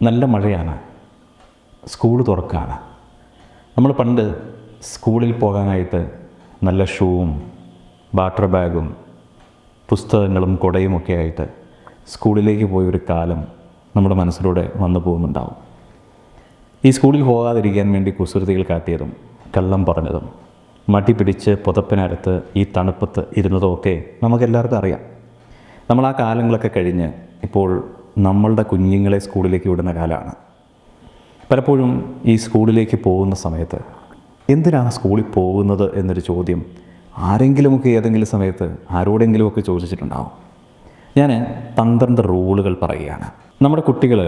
നല്ല മഴയാണ്, സ്കൂൾ തുറക്കുകയാണ്. നമ്മൾ പണ്ട് സ്കൂളിൽ പോകാനായിട്ട് നല്ല ഷൂവും വാട്ടർ ബാഗും പുസ്തകങ്ങളും കുടയുമൊക്കെ ആയിട്ട് സ്കൂളിലേക്ക് പോയൊരു കാലം നമ്മുടെ മനസ്സിലൂടെ വന്നു പോകുന്നുണ്ടാവും. ഈ സ്കൂളിൽ പോകാതിരിക്കാൻ വേണ്ടി കുസൃതികൾ കാട്ടിയതും കള്ളം പറഞ്ഞതും മടി പിടിച്ച് പുതപ്പിനടുത്ത് ഈ തണുപ്പത്ത് ഇരുന്നതുമൊക്കെ നമുക്കെല്ലാവർക്കും അറിയാം. നമ്മൾ ആ കാലങ്ങളൊക്കെ കഴിഞ്ഞ് ഇപ്പോൾ നമ്മളുടെ കുഞ്ഞുങ്ങളെ സ്കൂളിലേക്ക് വിടുന്ന കാലമാണ്. പലപ്പോഴും ഈ സ്കൂളിലേക്ക് പോകുന്ന സമയത്ത് എന്തിനാണ് സ്കൂളിൽ പോകുന്നത് എന്നൊരു ചോദ്യം ആരെങ്കിലുമൊക്കെ ഏതെങ്കിലും സമയത്ത് ആരോടെങ്കിലുമൊക്കെ ചോദിച്ചിട്ടുണ്ടാവും. ഞാൻ 12 റൂളുകൾ പറയുകയാണ്. നമ്മുടെ കുട്ടികൾ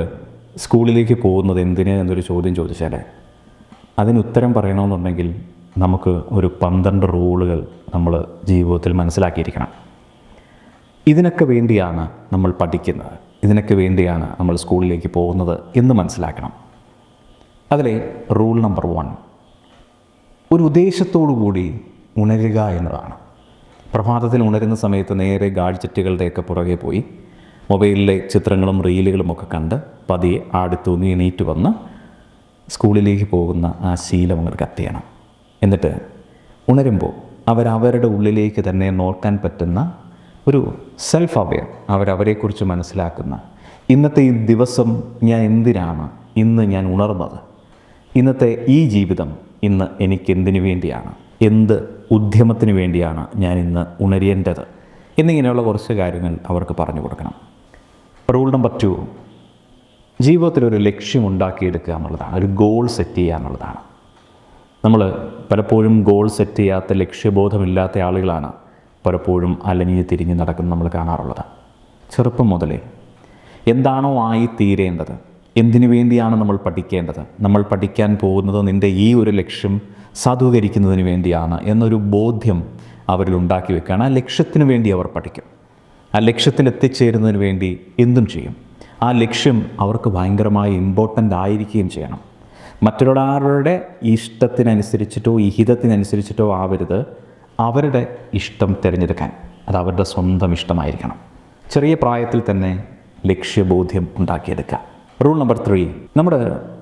സ്കൂളിലേക്ക് പോകുന്നത് എന്തിന് എന്നൊരു ചോദ്യം ചോദിച്ചാൽ അതിന് ഉത്തരം പറയണമെന്നുണ്ടെങ്കിൽ നമുക്ക് ഒരു 12 റൂളുകൾ നമ്മൾ ജീവിതത്തിൽ മനസ്സിലാക്കിയിരിക്കണം. ഇതിനൊക്കെ വേണ്ടിയാണ് നമ്മൾ പഠിക്കുന്നത്, ഇതിനൊക്കെ വേണ്ടിയാണ് നമ്മൾ സ്കൂളിലേക്ക് പോകുന്നത് എന്ന് മനസ്സിലാക്കണം. അതിലെ റൂൾ നമ്പർ 1, ഒരു ഉദ്ദേശത്തോടു കൂടി ഉണരുക എന്നതാണ്. പ്രഭാതത്തിൽ ഉണരുന്ന സമയത്ത് നേരെ ഗാഡ്ജറ്റുകളുടെയൊക്കെ പുറകെ പോയി മൊബൈലിലെ ചിത്രങ്ങളും റീലുകളുമൊക്കെ കണ്ട് പതിയെ ആടിത്തൂങ്ങി എണീറ്റ് വന്ന് സ്കൂളിലേക്ക് പോകുന്ന ആ ശീലം അങ്ങ് കട്ട് ചെയ്യണം. എന്നിട്ട് ഉണരുമ്പോൾ അവരവരുടെ ഉള്ളിലേക്ക് തന്നെ നോക്കാൻ പറ്റുന്ന ഒരു സെൽഫ് അവെയർ, അവരവരെക്കുറിച്ച് മനസ്സിലാക്കുന്ന ഇന്നത്തെ ഈ ദിവസം ഞാൻ എന്തിനാണ് ഇന്ന് ഞാൻ ഉണർന്നത്, ഇന്നത്തെ ഈ ജീവിതം ഇന്ന് എനിക്കെന്തിനു വേണ്ടിയാണ്, എന്ത് ഉദ്യമത്തിന് വേണ്ടിയാണ് ഞാൻ ഇന്ന് ഉണരേണ്ടത് എന്നിങ്ങനെയുള്ള കുറച്ച് കാര്യങ്ങൾ അവർക്ക് പറഞ്ഞു കൊടുക്കണം. റൂൾ നമ്പർ 2, ജീവിതത്തിലൊരു ലക്ഷ്യം ഉണ്ടാക്കിയെടുക്കുക എന്നുള്ളതാണ്, ഒരു ഗോൾ സെറ്റ് ചെയ്യുക എന്നുള്ളതാണ്. നമ്മൾ പലപ്പോഴും ഗോൾ സെറ്റ് ചെയ്യാത്ത, ലക്ഷ്യബോധമില്ലാത്ത ആളുകളാണ് പലപ്പോഴും അലഞ്ഞ് തിരിഞ്ഞ് നടക്കുന്നത് നമ്മൾ കാണാറുള്ളത്. ചെറുപ്പം മുതലേ എന്താണോ ആയിത്തീരേണ്ടത്, എന്തിനു വേണ്ടിയാണ് നമ്മൾ പഠിക്കേണ്ടത്, നമ്മൾ പഠിക്കാൻ പോകുന്നത് നിൻ്റെ ഈ ഒരു ലക്ഷ്യം സാധൂകരിക്കുന്നതിന് വേണ്ടിയാണ് എന്നൊരു ബോധ്യം അവരിൽ ഉണ്ടാക്കി വെക്കുകയാണ്. ആ ലക്ഷ്യത്തിന് വേണ്ടി അവർ പഠിക്കും. ആ ലക്ഷ്യത്തിൽ എത്തിച്ചേരുന്നതിന് വേണ്ടി എന്തും ചെയ്യും. ആ ലക്ഷ്യം അവർക്ക് ഭയങ്കരമായി ഇമ്പോർട്ടൻ്റ് ആയിരിക്കുകയും ചെയ്യണം. മറ്റൊരാളുടെ ഇഷ്ടത്തിനനുസരിച്ചിട്ടോ ഇഹിതത്തിനനുസരിച്ചിട്ടോ ആവരുത് അവരുടെ ഇഷ്ടം തിരഞ്ഞെടുക്കാൻ. അത് അവരുടെ സ്വന്തം ഇഷ്ടമായിരിക്കണം. ചെറിയ പ്രായത്തിൽ തന്നെ ലക്ഷ്യബോധ്യം ഉണ്ടാക്കിയെടുക്കുക. റൂൾ നമ്പർ 3, നമ്മുടെ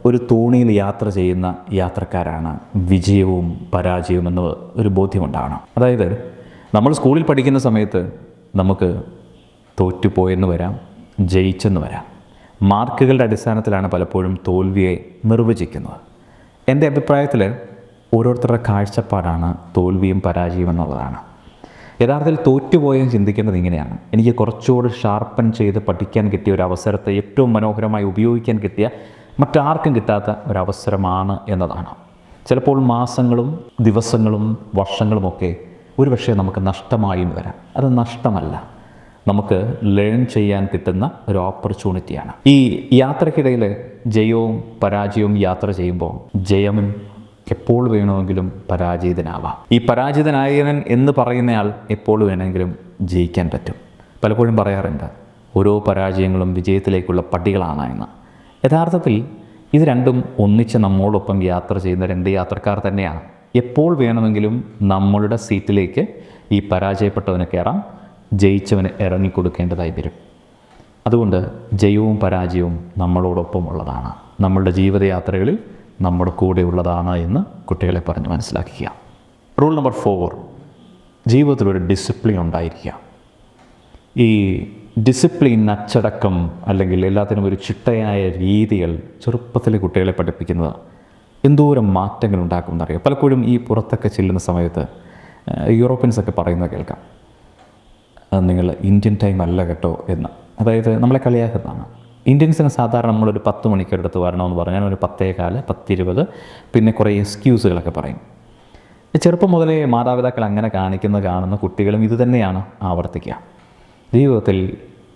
ഒരു തോണിയിൽ യാത്ര ചെയ്യുന്ന യാത്രക്കാരാണ് വിജയവും പരാജയവും എന്ന ഒരു ബോധ്യമുണ്ടാകണം. അതായത് നമ്മൾ സ്കൂളിൽ പഠിക്കുന്ന സമയത്ത് നമുക്ക് തോറ്റുപോയെന്ന് വരാം, ജയിച്ചെന്ന് വരാം. മാർക്കുകളുടെ അടിസ്ഥാനത്തിലാണ് പലപ്പോഴും തോൽവിയെ നിർവചിക്കുന്നത്. എൻ്റെ അഭിപ്രായത്തിൽ ഓരോരുത്തരുടെ കാഴ്ചപ്പാടാണ് തോൽവിയും പരാജയവും എന്നുള്ളതാണ്. യഥാർത്ഥത്തിൽ തോറ്റുപോയെന്ന് ചിന്തിക്കേണ്ടത് ഇങ്ങനെയാണ്: എനിക്ക് കുറച്ചുകൂടി ഷാർപ്പൻ ചെയ്ത് പഠിക്കാൻ കിട്ടിയ ഒരു അവസരത്തെ ഏറ്റവും മനോഹരമായി ഉപയോഗിക്കാൻ കിട്ടിയ മറ്റാർക്കും കിട്ടാത്ത ഒരവസരമാണ് എന്നതാണ്. ചിലപ്പോൾ മാസങ്ങളും ദിവസങ്ങളും വർഷങ്ങളുമൊക്കെ ഒരുപക്ഷെ നമുക്ക് നഷ്ടമായി വരാം. അത് നഷ്ടമല്ല, നമുക്ക് ലേൺ ചെയ്യാൻ കിട്ടുന്ന ഒരു ഓപ്പർച്യൂണിറ്റിയാണ്. ഈ യാത്രക്കിടയിൽ ജയവും പരാജയവും യാത്ര ചെയ്യുമ്പോൾ ജയവും എപ്പോൾ വേണമെങ്കിലും പരാജിതനാവാം. ഈ പരാജിതനായവൻ എന്ന് പറയുന്നയാൾ എപ്പോൾ വേണമെങ്കിലും ജയിക്കാൻ പറ്റും. പലപ്പോഴും പറയാറുണ്ട് ഓരോ പരാജയങ്ങളും വിജയത്തിലേക്കുള്ള പടികളാണ് എന്ന്. യഥാർത്ഥത്തിൽ ഇത് രണ്ടും ഒന്നിച്ച് നമ്മോടൊപ്പം യാത്ര ചെയ്യുന്ന 2 യാത്രക്കാർ തന്നെയാണ്. എപ്പോൾ വേണമെങ്കിലും നമ്മളുടെ സീറ്റിലേക്ക് ഈ പരാജയപ്പെട്ടവന് കയറാം, ജയിച്ചവന് ഇറങ്ങിക്കൊടുക്കേണ്ടതായി വരും. അതുകൊണ്ട് ജയവും പരാജയവും നമ്മളോടൊപ്പം ഉള്ളതാണ്, നമ്മളുടെ ജീവിതയാത്രകളിൽ നമ്മുടെ കൂടെ ഉള്ളതാണ് എന്ന് കുട്ടികളെ പറഞ്ഞ് മനസ്സിലാക്കുക. റൂൾ നമ്പർ 4, ജീവിതത്തിലൊരു ഡിസിപ്ലിൻ ഉണ്ടായിരിക്കുക. ഈ ഡിസിപ്ലിൻ, അച്ചടക്കം, അല്ലെങ്കിൽ എല്ലാത്തിനും ഒരു ചിട്ടയായ രീതികൾ ചെറുപ്പത്തിലെ കുട്ടികളെ പഠിപ്പിക്കുന്നത് എന്തോരം മാറ്റങ്ങൾ ഉണ്ടാക്കുമെന്നറിയാം. പലപ്പോഴും ഈ പുറത്തൊക്കെ ചെല്ലുന്ന സമയത്ത് യൂറോപ്യൻസൊക്കെ പറയുന്നത് കേൾക്കാം, നിങ്ങൾ ഇന്ത്യൻ ടൈം അല്ല കേട്ടോ എന്ന്. അതായത് നമ്മളെ കളിയാക്കുന്നതാണ്. ഇന്ത്യൻസിന് സാധാരണ നമ്മളൊരു 10 മണിക്കൂറെടുത്ത് വരണമെന്ന് പറഞ്ഞാൽ ഒരു 10:15, 10:20, പിന്നെ കുറേ എക്സ്ക്യൂസുകളൊക്കെ പറയും. ചെറുപ്പം മുതലേ മാതാപിതാക്കൾ അങ്ങനെ കാണുന്ന കുട്ടികളും ഇത് തന്നെയാണ് ആവർത്തിക്കുക. ജീവിതത്തിൽ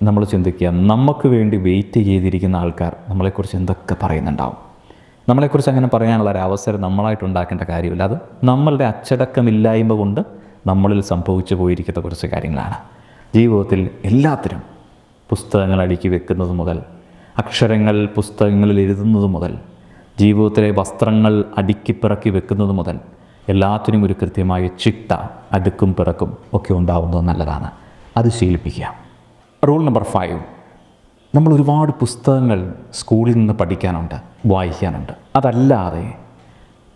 നമ്മൾ ചിന്തിക്കുക, നമുക്ക് വേണ്ടി വെയിറ്റ് ചെയ്തിരിക്കുന്ന ആൾക്കാർ നമ്മളെക്കുറിച്ച് എന്തൊക്കെ പറയുന്നുണ്ടാവും. നമ്മളെക്കുറിച്ച് അങ്ങനെ പറയാനുള്ള ഒരു അവസരം നമ്മളായിട്ടുണ്ടാക്കേണ്ട കാര്യമില്ല. അത് നമ്മളുടെ അച്ചടക്കമില്ലായ്മ കൊണ്ട് നമ്മളിൽ സംഭവിച്ചു പോയിരിക്കുന്ന കുറച്ച് കാര്യങ്ങളാണ്. ജീവിതത്തിൽ എല്ലാത്തിനും പുസ്തകങ്ങൾ അടുക്കി വെക്കുന്നത് മുതൽ, അക്ഷരങ്ങൾ പുസ്തകങ്ങളിൽ എഴുതുന്നത് മുതൽ, ജീവിതത്തിലെ വസ്ത്രങ്ങൾ അടുക്കി പിറക്കി വെക്കുന്നത് മുതൽ എല്ലാത്തിനും ഒരു കൃത്യമായ ചിട്ട, അടുക്കും പിറക്കും ഒക്കെ ഉണ്ടാവുന്നത് നല്ലതാണ്. അത് ശീലിപ്പിക്കുക. റൂൾ നമ്പർ 5, നമ്മൾ ഒരുപാട് പുസ്തകങ്ങൾ സ്കൂളിൽ നിന്ന് പഠിക്കാനുണ്ട്, വായിക്കാനുണ്ട്. അതല്ലാതെ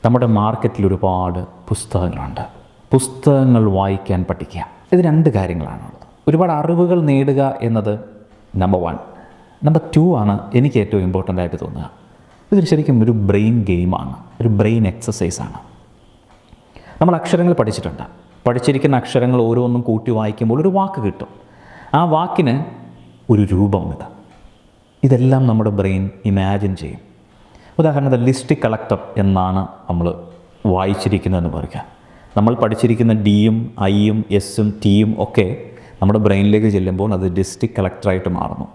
നമ്മുടെ മാർക്കറ്റിൽ ഒരുപാട് പുസ്തകങ്ങളുണ്ട്. പുസ്തകങ്ങൾ വായിക്കാൻ പഠിക്കുക. ഇത് 2 കാര്യങ്ങളാണുള്ളത്. ഒരുപാട് അറിവുകൾ നേടുക എന്നത് നമ്പർ 1. നമ്പർ 2 ആണ് എനിക്ക് ഏറ്റവും ഇമ്പോർട്ടൻ്റ് ആയിട്ട് തോന്നുക. ഇത് ശരിക്കും ഒരു ബ്രെയിൻ ഗെയിമാണ്, ഒരു ബ്രെയിൻ എക്സസൈസാണ്. നമ്മൾ അക്ഷരങ്ങൾ പഠിച്ചിട്ടുണ്ട്. പഠിച്ചിരിക്കുന്ന അക്ഷരങ്ങൾ ഓരോന്നും കൂട്ടി വായിക്കുമ്പോൾ ഒരു വാക്ക് കിട്ടും. ആ വാക്കിന് ഒരു രൂപമുണ്ട്. ഇതെല്ലാം നമ്മുടെ ബ്രെയിൻ ഇമാജിൻ ചെയ്യും. ഉദാഹരണത്തിന് ലിസ്റ്റ് കളക്ടർ എന്നാണ് നമ്മൾ വായിച്ചിരിക്കുന്നതെന്ന് പറയുക. നമ്മൾ പഠിച്ചിരിക്കുന്ന ഡിയും ഐയും എസ്സും ടിയും ഒക്കെ നമ്മുടെ ബ്രെയിനിലേക്ക് ചെല്ലുമ്പോൾ അത് ഡിസ്ട്രിക്ട് കളക്ടറായിട്ട് മാറുന്നു.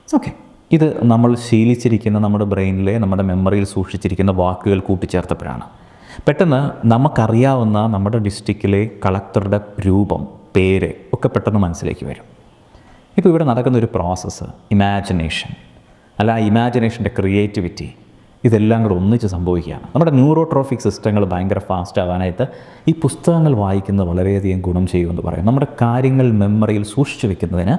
ഓക്കെ, ഇത് നമ്മൾ ശീലിച്ചിരിക്കുന്ന നമ്മുടെ ബ്രെയിനിലെ നമ്മുടെ മെമ്മറിയിൽ സൂക്ഷിച്ചിരിക്കുന്ന വാക്കുകൾ കൂട്ടിച്ചേർത്തപ്പോഴാണ് പെട്ടെന്ന് നമുക്കറിയാവുന്ന നമ്മുടെ ഡിസ്ട്രിക്റ്റിലെ കളക്ടറുടെ രൂപം, പേര് ഒക്കെ പെട്ടെന്ന് മനസ്സിലേക്ക് വരും. ഇപ്പോൾ ഇവിടെ നടക്കുന്ന ഒരു പ്രോസസ്സ് ഇമാജിനേഷൻ, അല്ല ഇമാജിനേഷൻ്റെ ക്രിയേറ്റിവിറ്റി, ഇതെല്ലാം കൂടെ ഒന്നിച്ച് സംഭവിക്കുകയാണ്. നമ്മുടെ ന്യൂറോട്രോഫിക് സിസ്റ്റങ്ങൾ ഭയങ്കര ഫാസ്റ്റ് ആവാനായിട്ട് ഈ പുസ്തകങ്ങൾ വായിക്കുന്നത് വളരെയധികം ഗുണം ചെയ്യുമെന്ന് പറയും. നമ്മുടെ കാര്യങ്ങൾ മെമ്മറിയിൽ സൂക്ഷിച്ചു വെക്കുന്നതിന്,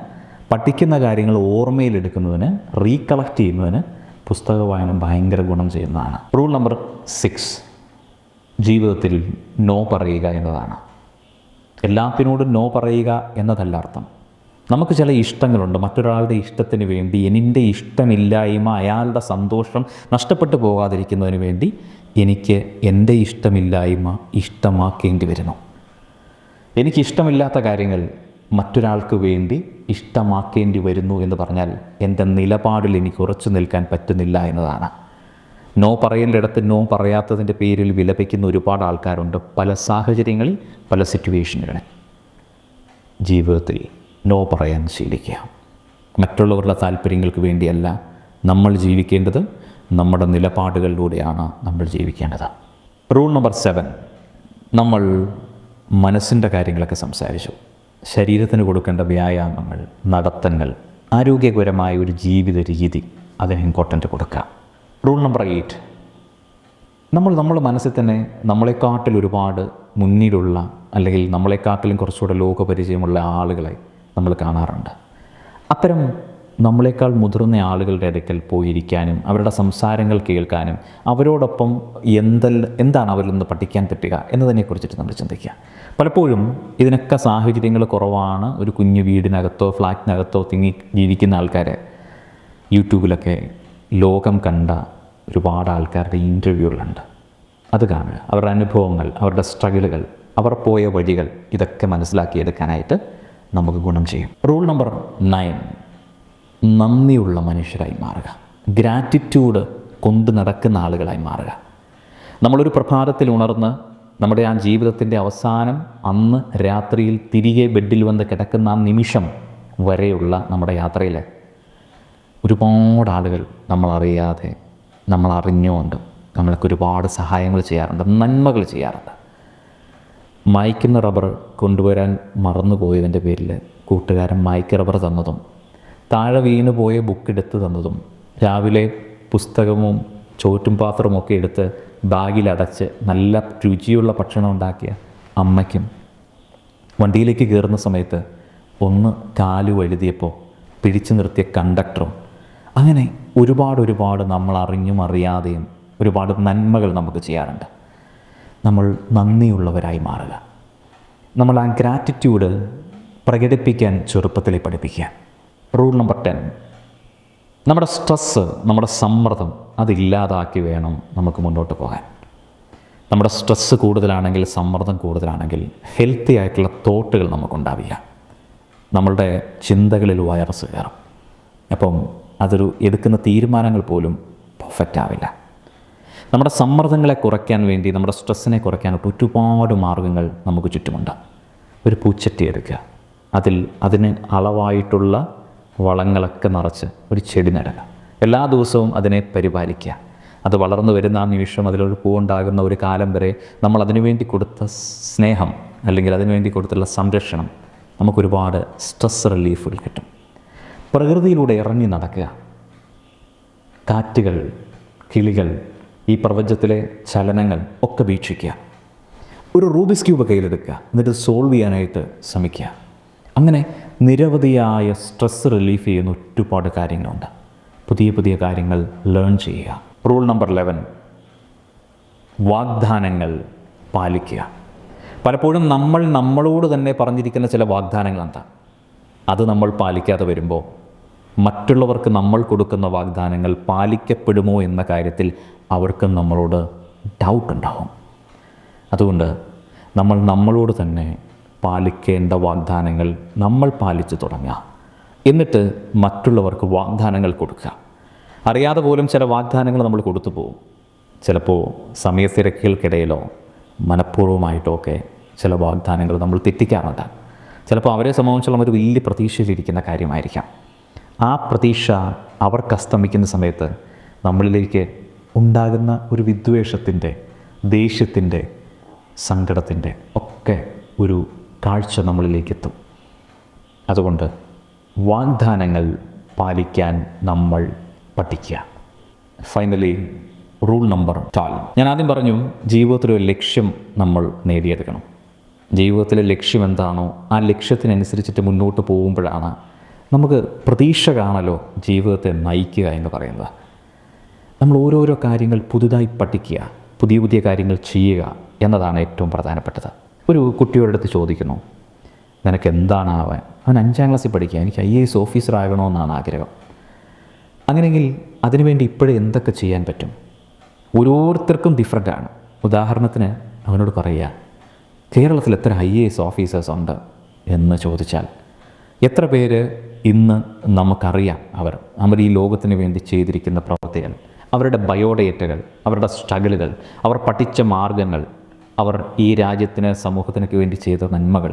പഠിക്കുന്ന കാര്യങ്ങൾ ഓർമ്മയിലെടുക്കുന്നതിന്, റീകളക്ട് ചെയ്യുന്നതിന് പുസ്തക വായന ഭയങ്കര ഗുണം ചെയ്യുന്നതാണ്. റൂൾ നമ്പർ 6, ജീവിതത്തിൽ നോ പറയുക എന്നതാണ്. എല്ലാത്തിനോടും നോ പറയുക എന്നതല്ല അർത്ഥം. നമുക്ക് ചില ഇഷ്ടങ്ങളുണ്ട്. മറ്റൊരാളുടെ ഇഷ്ടത്തിന് വേണ്ടി, എൻ്റെ ഇഷ്ടമില്ലായ്മ, അയാളുടെ സന്തോഷം നഷ്ടപ്പെട്ടു പോകാതിരിക്കുന്നതിന് വേണ്ടി എനിക്ക് എൻ്റെ ഇഷ്ടമില്ലായ്മ ഇഷ്ടമാക്കേണ്ടി വരുന്നു. എനിക്കിഷ്ടമില്ലാത്ത കാര്യങ്ങൾ മറ്റൊരാൾക്ക് വേണ്ടി ഇഷ്ടമാക്കേണ്ടി വരുന്നു എന്ന് പറഞ്ഞാൽ എൻ്റെ നിലപാടിൽ എനിക്ക് ഉറച്ചു നിൽക്കാൻ പറ്റുന്നില്ല എന്നതാണ്. നോ പറയേണ്ടിടത്ത് നോ പറയാത്തതിൻ്റെ പേരിൽ വിലപിക്കുന്ന ഒരുപാട് ആൾക്കാരുണ്ട്. പല സാഹചര്യങ്ങളിൽ, പല സിറ്റുവേഷനുകളിൽ. ജീവിതത്തിൽ നോ പറയാൻ ശീലിക്കുക. മറ്റുള്ളവരുടെ താല്പര്യങ്ങൾക്ക് വേണ്ടിയല്ല നമ്മൾ ജീവിക്കേണ്ടത്, നമ്മുടെ നിലപാടുകളിലൂടെയാണ് നമ്മൾ ജീവിക്കേണ്ടത്. റൂൾ നമ്പർ 7, നമ്മൾ മനസ്സിൻ്റെ കാര്യങ്ങളൊക്കെ സംസാരിച്ചു. ശരീരത്തിന് കൊടുക്കേണ്ട വ്യായാമങ്ങൾ, നടത്തങ്ങൾ, ആരോഗ്യകരമായ ഒരു ജീവിത രീതി, അതിന് ഇമ്പോർട്ടൻ്റ് കൊടുക്കുക. റൂൾ നമ്പർ 8, നമ്മുടെ മനസ്സിൽ തന്നെ നമ്മളെക്കാട്ടിൽ ഒരുപാട് മുന്നിലുള്ള, അല്ലെങ്കിൽ നമ്മളെക്കാട്ടിലും കുറച്ചുകൂടെ ലോകപരിചയമുള്ള ആളുകളെ നമ്മൾ കാണാറുണ്ട്. അത്തരം നമ്മളെക്കാൾ മുതിർന്ന ആളുകളുടെ അടുക്കൽ പോയിരിക്കാനും അവരുടെ സംസാരങ്ങൾ കേൾക്കാനും അവരോടൊപ്പം എന്താണ് അവരിൽ നിന്ന് പഠിക്കാൻ പറ്റുക എന്നതിനെക്കുറിച്ചിട്ട് നമ്മൾ ചിന്തിക്കുക. പലപ്പോഴും ഇതിനൊക്കെ സാഹചര്യങ്ങൾ കുറവാണ്. ഒരു കുഞ്ഞു വീടിനകത്തോ ഫ്ലാറ്റിനകത്തോ തിങ്ങി ജീവിക്കുന്ന ആൾക്കാർ യൂട്യൂബിലൊക്കെ ലോകം കണ്ട ഒരുപാട് ആൾക്കാരുടെ ഇൻ്റർവ്യൂകളുണ്ട്. അത് കാണുക, അവരുടെ അനുഭവങ്ങൾ, അവരുടെ സ്ട്രഗിളുകൾ, അവർ പോയ വഴികൾ, ഇതൊക്കെ മനസ്സിലാക്കിയെടുക്കാനായിട്ട് നമുക്ക് ഗുണം ചെയ്യും. റൂൾ നമ്പർ 9, നന്ദിയുള്ള മനുഷ്യരായി മാറുക. ഗ്രാറ്റിറ്റ്യൂഡ് കൊണ്ടു നടക്കുന്ന ആളുകളായി മാറുക. നമ്മളൊരു പ്രഭാതത്തിൽ ഉണർന്ന് നമ്മുടെ ആ ജീവിതത്തിൻ്റെ അവസാനം, അന്ന് രാത്രിയിൽ തിരികെ ബെഡിൽ വന്ന് കിടക്കുന്ന ആ നിമിഷം വരെയുള്ള നമ്മുടെ യാത്രയിൽ ഒരുപാട് ആളുകൾ നമ്മളറിയാതെ, നമ്മളറിഞ്ഞുകൊണ്ട് നമ്മൾക്ക് ഒരുപാട് സഹായങ്ങൾ ചെയ്യാറുണ്ട്, നന്മകൾ ചെയ്യാറുണ്ട്. മായ്ക്കുന്ന റബ്ബർ കൊണ്ടുവരാൻ മറന്നുപോയതിൻ്റെ പേരിൽ കൂട്ടുകാരൻ മായ്ക്ക റബ്ബർ തന്നതും, താഴെ വീണ് പോയ ബുക്ക് എടുത്ത് തന്നതും, രാവിലെ പുസ്തകവും ചോറ്റും പാത്രമൊക്കെ എടുത്ത് ബാഗിലടച്ച് നല്ല രുചിയുള്ള ഭക്ഷണം ഉണ്ടാക്കിയ അമ്മയ്ക്കും, വണ്ടിയിലേക്ക് കയറുന്ന സമയത്ത് ഒന്ന് കാല് വഴുതിയപ്പോൾ പിടിച്ചു നിർത്തിയ കണ്ടക്ടറും, അങ്ങനെ ഒരുപാട് നമ്മൾ അറിഞ്ഞും അറിയാതെയും ഒരുപാട് നന്മകൾ നമുക്ക് ചെയ്യാറുണ്ട്. നമ്മൾ നന്ദിയുള്ളവരായി മാറുക. നമ്മൾ ആ ഗ്രാറ്റിറ്റ്യൂഡ് പ്രകടിപ്പിക്കാൻ ചെറുപ്പത്തിലെ പഠിപ്പിക്കുക. റൂൾ നമ്പർ 10, നമ്മുടെ സ്ട്രെസ്സ്, നമ്മുടെ സമ്മർദ്ദം അതില്ലാതാക്കി വേണം നമുക്ക് മുന്നോട്ട് പോകാൻ. നമ്മുടെ സ്ട്രെസ്സ് കൂടുതലാണെങ്കിൽ, സമ്മർദ്ദം കൂടുതലാണെങ്കിൽ ഹെൽത്തി ആയിട്ടുള്ള തോട്ടുകൾ നമുക്കുണ്ടാവില്ല. നമ്മളുടെ ചിന്തകളിൽ വൈറസ് കയറും. അപ്പം അതൊരു എടുക്കുന്ന തീരുമാനങ്ങൾ പോലും പെർഫെക്റ്റ് ആവില്ല. നമ്മുടെ സമ്മർദ്ദങ്ങളെ കുറയ്ക്കാൻ വേണ്ടി, നമ്മുടെ സ്ട്രെസ്സിനെ കുറയ്ക്കാനായിട്ട് ഒരുപാട് മാർഗ്ഗങ്ങൾ നമുക്ക് ചുറ്റുമുണ്ട്. ഒരു പൂച്ചട്ടി എടുക്കുക, അതിന് അളവായിട്ടുള്ള വളങ്ങളൊക്കെ നിറച്ച് ഒരു ചെടി നടുക. എല്ലാ ദിവസവും അതിനെ പരിപാലിക്കുക. അത് വളർന്നു വരുന്ന ആ നിമിഷം അതിലൊരു പൂവുണ്ടാകുന്ന ഒരു കാലം വരെ നമ്മൾ അതിനുവേണ്ടി കൊടുത്ത സ്നേഹം, അല്ലെങ്കിൽ അതിനുവേണ്ടി കൊടുത്തുള്ള സംരക്ഷണം നമുക്കൊരുപാട് സ്ട്രെസ് റിലീഫുകൾ കിട്ടും. പ്രകൃതിയിലൂടെ ഇറങ്ങി നടക്കുക. കാറ്റുകൾ, കിളികൾ, ഈ പ്രപഞ്ചത്തിലെ ചലനങ്ങൾ ഒക്കെ വീക്ഷിക്കുക. ഒരു റൂബിക്സ് ക്യൂബ് കയ്യിലെടുക്കുക, എന്നിട്ട് സോൾവ് ചെയ്യാനായിട്ട് ശ്രമിക്കുക. അങ്ങനെ നിരവധിയായ സ്ട്രെസ് റിലീഫ് ചെയ്യുന്ന ഒരുപാട് കാര്യങ്ങളുണ്ട്. പുതിയ പുതിയ കാര്യങ്ങൾ ലേൺ ചെയ്യുക. റൂൾ നമ്പർ 11, വാഗ്ദാനങ്ങൾ പാലിക്കുക. പലപ്പോഴും നമ്മൾ നമ്മളോട് തന്നെ പറഞ്ഞിരിക്കുന്ന ചില വാഗ്ദാനങ്ങൾ എന്താ, അത് നമ്മൾ പാലിക്കാതെ വരുമ്പോൾ മറ്റുള്ളവർക്ക് നമ്മൾ കൊടുക്കുന്ന വാഗ്ദാനങ്ങൾ പാലിക്കപ്പെടുമോ എന്ന കാര്യത്തിൽ അവർക്ക് നമ്മളോട് ഡൗട്ട് ഉണ്ടാവും. അതുകൊണ്ട് നമ്മൾ നമ്മളോട് തന്നെ പാലിക്കേണ്ട വാഗ്ദാനങ്ങൾ നമ്മൾ പാലിച്ചു തുടങ്ങുക. എന്നിട്ട് മറ്റുള്ളവർക്ക് വാഗ്ദാനങ്ങൾ കൊടുക്കുക. അറിയാതെ പോലും ചില വാഗ്ദാനങ്ങൾ നമ്മൾ കൊടുത്തു പോകും. ചിലപ്പോൾ സമയത്തിരക്കുകൾക്കിടയിലോ മനഃപൂർവ്വമായിട്ടോ ഒക്കെ ചില വാഗ്ദാനങ്ങൾ നമ്മൾ തെറ്റിക്കാറുണ്ട്. ചിലപ്പോൾ അവരെ സംബന്ധിച്ചുള്ള ഒരു വലിയ പ്രതീക്ഷയിലിരിക്കുന്ന കാര്യമായിരിക്കാം. ആ പ്രതീക്ഷ അവർക്ക് അസ്തമിക്കുന്ന സമയത്ത് നമ്മളിലേക്ക് ഉണ്ടാകുന്ന ഒരു വിദ്വേഷത്തിൻ്റെ, ദേഷ്യത്തിൻ്റെ, സങ്കടത്തിൻ്റെ ഒക്കെ ഒരു കാഴ്ച നമ്മളിലേക്ക് എത്തും. അതുകൊണ്ട് വാഗ്ദാനങ്ങൾ പാലിക്കാൻ നമ്മൾ പഠിക്കുക. ഫൈനലി റൂൾ നമ്പർ 12, ഞാൻ ആദ്യം പറഞ്ഞു ജീവിതത്തിലൊരു ലക്ഷ്യം നമ്മൾ നേടിയെടുക്കണം. ജീവിതത്തിലെ ലക്ഷ്യം എന്താണോ ആ ലക്ഷ്യത്തിനനുസരിച്ചിട്ട് മുന്നോട്ട് പോകുമ്പോഴാണ് നമുക്ക് പ്രതീക്ഷ കാണലോ ജീവിതത്തെ നയിക്കുക എന്ന് പറയുന്നത്. നമ്മൾ ഓരോരോ കാര്യങ്ങൾ പുതുതായി പഠിക്കുക, പുതിയ പുതിയ കാര്യങ്ങൾ ചെയ്യുക എന്നതാണ് ഏറ്റവും പ്രധാനപ്പെട്ടത്. ഒരു കുട്ടിയോട് അടുത്ത് ചോദിക്കുന്നു, നിനക്ക് എന്താണ് ആവാൻ? അവൻ 5ാം ക്ലാസ്സിൽ പഠിക്കുക, എനിക്ക് IAS ഓഫീസർ ആകണമെന്നാണ് ആഗ്രഹം. അങ്ങനെയെങ്കിൽ അതിനുവേണ്ടി ഇപ്പോഴേ എന്തൊക്കെ ചെയ്യാൻ പറ്റും? ഓരോരുത്തർക്കും ഡിഫറൻ്റാണ്. ഉദാഹരണത്തിന് അവനോട് പറയുക, കേരളത്തിൽ എത്ര IAS ഓഫീസേഴ്സ് ഉണ്ട് എന്ന് ചോദിച്ചാൽ എത്ര പേര് ഇന്ന് നമുക്കറിയാം അവർ ഈ ലോകത്തിന് വേണ്ടി ചെയ്തിരിക്കുന്ന പ്രവൃത്തികൾ, അവരുടെ ബയോഡേറ്റകൾ, അവരുടെ സ്ട്രഗിളുകൾ, അവർ പഠിച്ച മാർഗങ്ങൾ, അവർ ഈ രാജ്യത്തിന് സമൂഹത്തിനൊക്കെ വേണ്ടി ചെയ്ത നന്മകൾ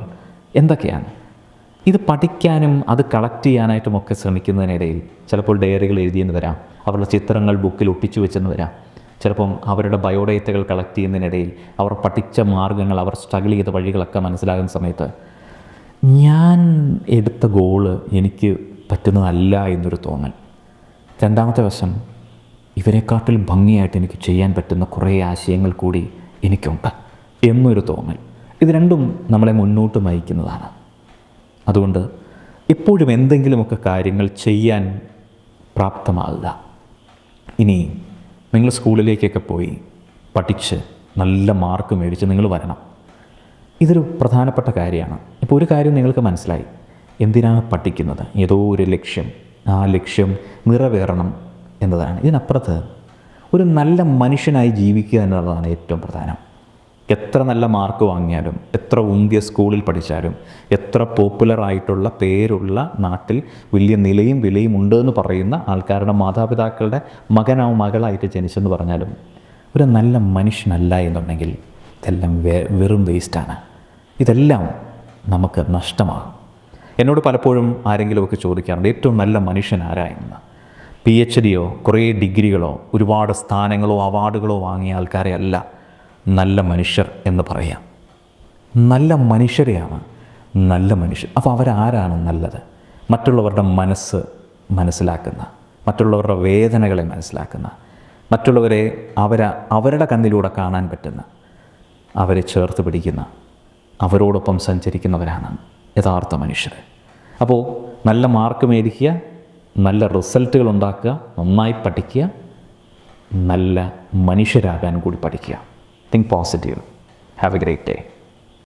എന്തൊക്കെയാണ്? ഇത് പഠിക്കാനും അത് കളക്ട് ചെയ്യാനായിട്ടുമൊക്കെ ശ്രമിക്കുന്നതിനിടയിൽ ചിലപ്പോൾ ഡയറികൾ എഴുതിയെന്ന് വരാം, അവരുടെ ചിത്രങ്ങൾ ബുക്കിൽ ഒട്ടിച്ചു വെച്ചെന്ന് വരാം. ചിലപ്പം അവരുടെ ബയോഡേറ്റകൾ കളക്ട് ചെയ്യുന്നതിനിടയിൽ അവർ പഠിച്ച മാർഗങ്ങൾ, അവർ സ്ട്രഗിൾ ചെയ്ത വഴികളൊക്കെ മനസ്സിലാകുന്ന സമയത്ത് ഞാൻ എടുത്ത ഗോള് എനിക്ക് പറ്റുന്നതല്ല എന്നൊരു തോന്നൽ. രണ്ടാമത്തെ വശം, ഇവരെക്കാട്ടിൽ ഭംഗിയായിട്ട് എനിക്ക് ചെയ്യാൻ പറ്റുന്ന കുറേ ആശയങ്ങൾ കൂടി എനിക്കുണ്ട് എന്നൊരു തോന്നൽ. ഇത് രണ്ടും നമ്മളെ മുന്നോട്ട് നയിക്കുന്നതാണ്. അതുകൊണ്ട് എപ്പോഴും എന്തെങ്കിലുമൊക്കെ കാര്യങ്ങൾ ചെയ്യാൻ പ്രാപ്തമാകുക. ഇനി നിങ്ങൾ സ്കൂളിലേക്കൊക്കെ പോയി പഠിച്ച് നല്ല മാർക്ക് മേടിച്ച് നിങ്ങൾ വരണം. ഇതൊരു പ്രധാനപ്പെട്ട കാര്യമാണ്. ഇപ്പോൾ ഒരു കാര്യം നിങ്ങൾക്ക് മനസ്സിലായി, എന്തിനാണ് പഠിക്കുന്നത്? ഏതോ ഒരു ലക്ഷ്യം, ആ ലക്ഷ്യം നിറവേറണം എന്നതാണ്. ഇതിനപ്പുറത്ത് ഒരു നല്ല മനുഷ്യനായി ജീവിക്കുക എന്നുള്ളതാണ് ഏറ്റവും പ്രധാനം. എത്ര നല്ല മാർക്ക് വാങ്ങിയാലും, എത്ര ഉന്തിയ സ്കൂളിൽ പഠിച്ചാലും, എത്ര പോപ്പുലറായിട്ടുള്ള പേരുള്ള നാട്ടിൽ വലിയ നിലയും വിലയും ഉണ്ടെന്ന് പറയുന്ന ആൾക്കാരുടെ മാതാപിതാക്കളുടെ മകനോ മകളായിട്ട് ജനിച്ചെന്ന് പറഞ്ഞാലും ഒരു നല്ല മനുഷ്യനല്ല എന്നുണ്ടെങ്കിൽ ഇതെല്ലാം വെറും വേസ്റ്റാണ്. ഇതെല്ലാം നമുക്ക് നഷ്ടമാകും. എന്നോട് പലപ്പോഴും ആരെങ്കിലുമൊക്കെ ചോദിക്കാറുണ്ട്, ഏറ്റവും നല്ല മനുഷ്യൻ ആരായെന്ന്. PhDയോ കുറേ ഡിഗ്രികളോ ഒരുപാട് സ്ഥാനങ്ങളോ അവാർഡുകളോ വാങ്ങിയ ആൾക്കാരെ അല്ല നല്ല മനുഷ്യർ എന്ന് പറയാം. നല്ല മനുഷ്യരെയാണ് നല്ല മനുഷ്യർ. അപ്പോൾ അവരാരാണ് നല്ലത്? മറ്റുള്ളവരുടെ മനസ്സ് മനസ്സിലാക്കുന്ന, മറ്റുള്ളവരുടെ വേദനകളെ മനസ്സിലാക്കുന്ന, മറ്റുള്ളവരെ അവരുടെ കണ്ണിലൂടെ കാണാൻ പറ്റുന്ന, അവരെ ചേർത്ത് പിടിക്കുന്ന, അവരോടൊപ്പം സഞ്ചരിക്കുന്നവരാണ് യഥാർത്ഥ മനുഷ്യർ. അപ്പോൾ നല്ല മാർക്ക് മേടിക്കുക, നല്ല റിസൾട്ടുകൾ ഉണ്ടാക്കുക, നന്നായി പഠിക്കുക, നല്ല മനുഷ്യരാകാൻ കൂടി പഠിക്കുക. Think positive. Have a great day.